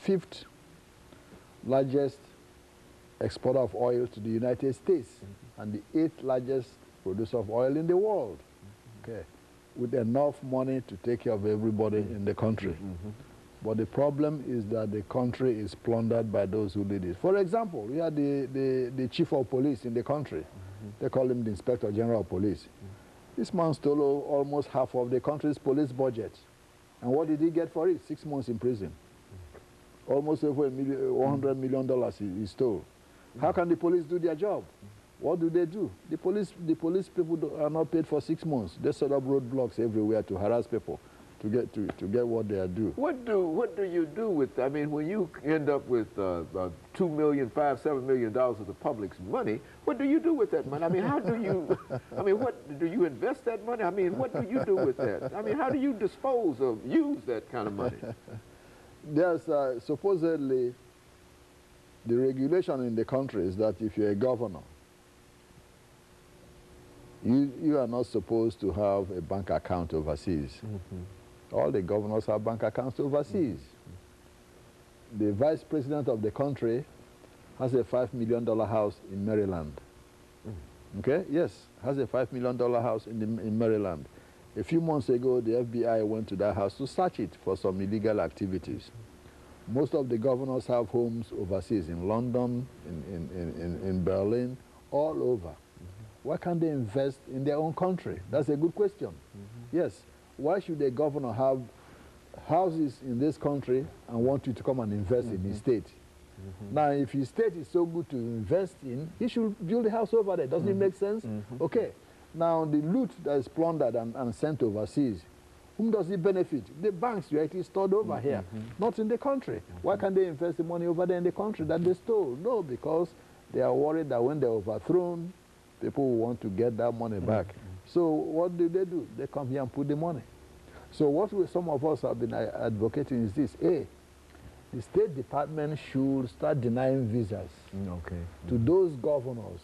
5th largest exporter of oil to the United States and the 8th largest producer of oil in the world. Okay, with enough money to take care of everybody in the country. But the problem is that the country is plundered by those who did it. For example, we had the chief of police in the country. They call him the Inspector General of Police. This man stole almost half of the country's police budget. And what did he get for it? 6 months in prison. Almost over $100 million he stole. How can the police do their job? What do? The police people are not paid for 6 months. They set up roadblocks everywhere to harass people to get what they are due. What do you do with, I mean, when you end up with $2 million, $7 million of the public's money, what do you do with that money? I mean, how do you, I mean, what, do you invest that money? I mean, what do you do with that? I mean, how do you dispose of, use that kind of money? There's supposedly, the regulation in the country is that if you're a governor, you are not supposed to have a bank account overseas. All the governors have bank accounts overseas. The vice president of the country has a $5 million house in Maryland. Okay? Yes, has a $5 million house in Maryland. A few months ago, the FBI went to that house to search it for some illegal activities. Most of the governors have homes overseas, in London, in Berlin, all over. Why can't they invest in their own country? That's a good question. Yes. Why should a governor have houses in this country and want you to come and invest in his state? Now, if his state is so good to invest in, he should build a house over there. Doesn't it make sense? Okay. Now, the loot that is plundered and sent overseas, whom does it benefit? The banks directly stored over here, not in the country. Why can't they invest the money over there in the country that they stole? No, because they are worried that when they're overthrown, people will want to get that money back. So what do? They come here and put the money. So what some of us have been advocating is this. A, the State Department should start denying visas to those governors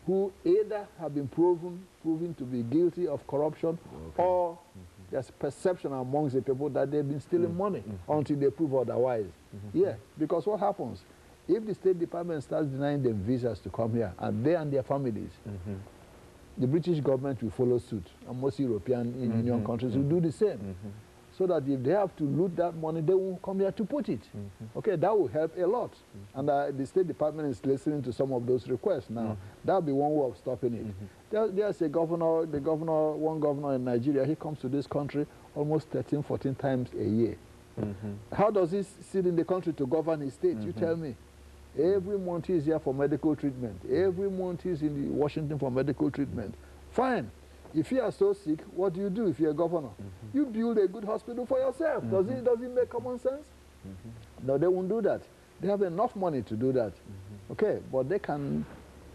who either have been proven to be guilty of corruption or there's perception amongst the people that they've been stealing money until they prove otherwise. Yeah, because what happens? If the State Department starts denying them visas to come here, and they and their families, the British government will follow suit, and most European Union countries will do the same. So that if they have to loot that money, they won't come here to put it. Okay, that will help a lot. And the State Department is listening to some of those requests now. That will be one way of stopping it. There's a governor, one governor in Nigeria, he comes to this country almost 13, 14 times a year. How does he sit in the country to govern his state? You tell me. Every month he's here for medical treatment. Every month he's in Washington for medical treatment. Fine. If you are so sick, what do you do if you're a governor? You build a good hospital for yourself. Does it make common sense? No, they won't do that. They have enough money to do that. Okay, but they can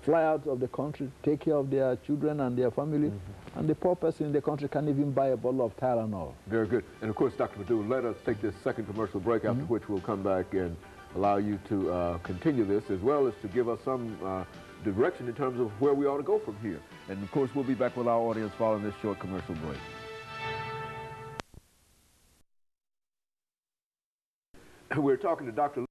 fly out of the country, take care of their children and their family, and the poor person in the country can't even buy a bottle of Tylenol. Very good. And of course, Dr. Madu, let us take this second commercial break, after which we'll come back and allow you to continue this, as well as to give us some direction in terms of where we ought to go from here. And of course, we'll be back with our audience following this short commercial break. We're talking to Dr.